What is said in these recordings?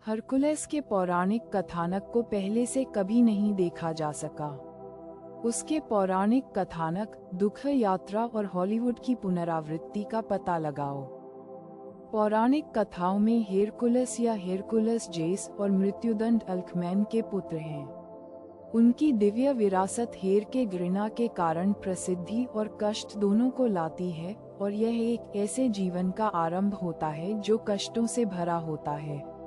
Hercules के पौराणिक कथानक को पहले से कभी नहीं देखा जा सका। उसके पौराणिक कथानक, दुख यात्रा और हॉलीवुड की पुनरावृत्ति का पता लगाओ। पौराणिक कथाओं में हेरकुलस या हेरकुलस जेस और मृत्युदंड अल्कमैन के पुत्र हैं। उनकी दिव्य विरासत हेर के घृणा के कारण प्रसिद्धि और कष्ट दोनों को लाती है, और यह एक ऐसे जीवन का आरंभ होता है जो कष्टों से भरा होता है।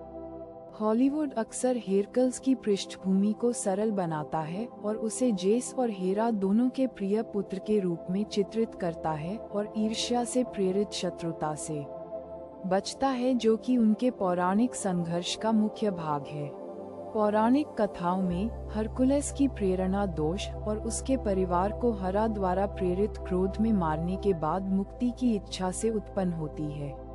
हॉलीवुड अक्सर हेरकुलस की पृष्ठभूमि को सरल बनाता है और उसे जेस और हेरा दोनों के प्रिय पुत्र के रूप में चित्रित करता है और ईर्ष्या से प्रेरित शत्रुता से बचता है, जो कि उनके पौराणिक संघर्ष का मुख्य भाग है। पौराणिक कथाओं में हरकुलस की प्रेरणा दोष और उसके परिवार को हरा द्वारा प्रेरित क्रोध में मारने के बाद मुक्ति की इच्छा से उत्पन्न होती है।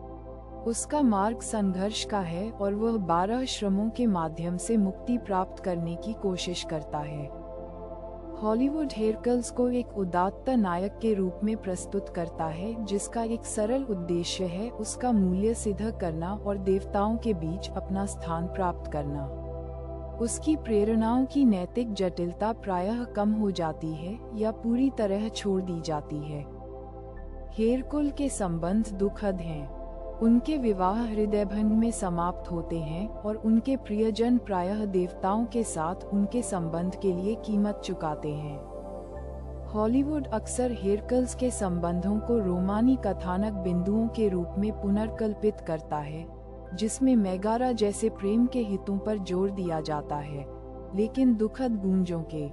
उसका मार्ग संघर्ष का है और वह 12 श्रमों के माध्यम से मुक्ति प्राप्त करने की कोशिश करता है। हॉलीवुड हेरकुलस को एक उदात्त नायक के रूप में प्रस्तुत करता है, जिसका एक सरल उद्देश्य है उसका मूल्य सिद्ध करना और देवताओं के बीच अपना स्थान प्राप्त करना। उसकी प्रेरणाओं की नैतिक जटिलता प्रायः कम हो जाती है या पूरी तरह छोड़ दी जाती है। हेरकुल के संबंध दुखद हैं। उनके विवाह हृदयभंग में समाप्त होते हैं और उनके प्रियजन प्रायः देवताओं के साथ उनके संबंध के लिए कीमत चुकाते हैं। हॉलीवुड अक्सर हेरकुलस के संबंधों को रोमानी कथानक बिंदुओं के रूप में पुनर्कल्पित करता है, जिसमें मेगारा जैसे प्रेम के हितों पर जोर दिया जाता है, लेकिन दुखद गूंजों के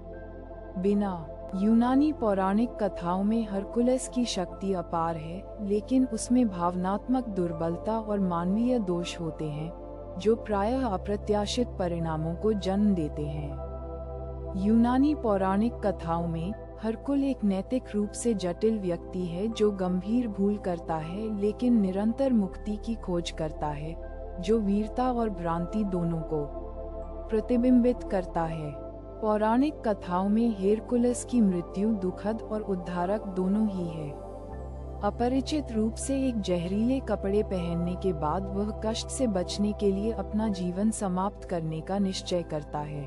बिना। यूनानी पौराणिक कथाओं में हरकुलस की शक्ति अपार है, लेकिन उसमें भावनात्मक दुर्बलता और मानवीय दोष होते हैं, जो प्रायः अप्रत्याशित परिणामों को जन्म देते हैं। यूनानी पौराणिक कथाओं में हरकुल एक नैतिक रूप से जटिल व्यक्ति है जो गंभीर भूल करता है लेकिन निरंतर मुक्ति की खोज करता है, जो वीरता और भ्रांति दोनों को प्रतिबिंबित करता है। पौराणिक कथाओं में हेरकुलस की मृत्यु दुखद और उद्धारक दोनों ही है। अपरिचित रूप से एक जहरीले कपड़े पहनने के बाद वह कष्ट से बचने के लिए अपना जीवन समाप्त करने का निश्चय करता है।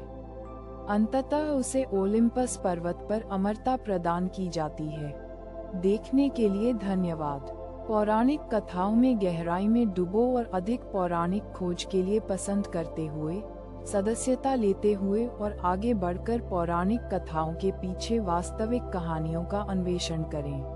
अंततः उसे ओलिम्पस पर्वत पर अमरता प्रदान की जाती है। देखने के लिए धन्यवाद। पौराणिक कथाओं में गहराई में डूबो और अधिक पौराणिक खोज के लिए पसंद करते हुए, सदस्यता लेते हुए और आगे बढ़कर पौराणिक कथाओं के पीछे वास्तविक कहानियों का अन्वेषण करें।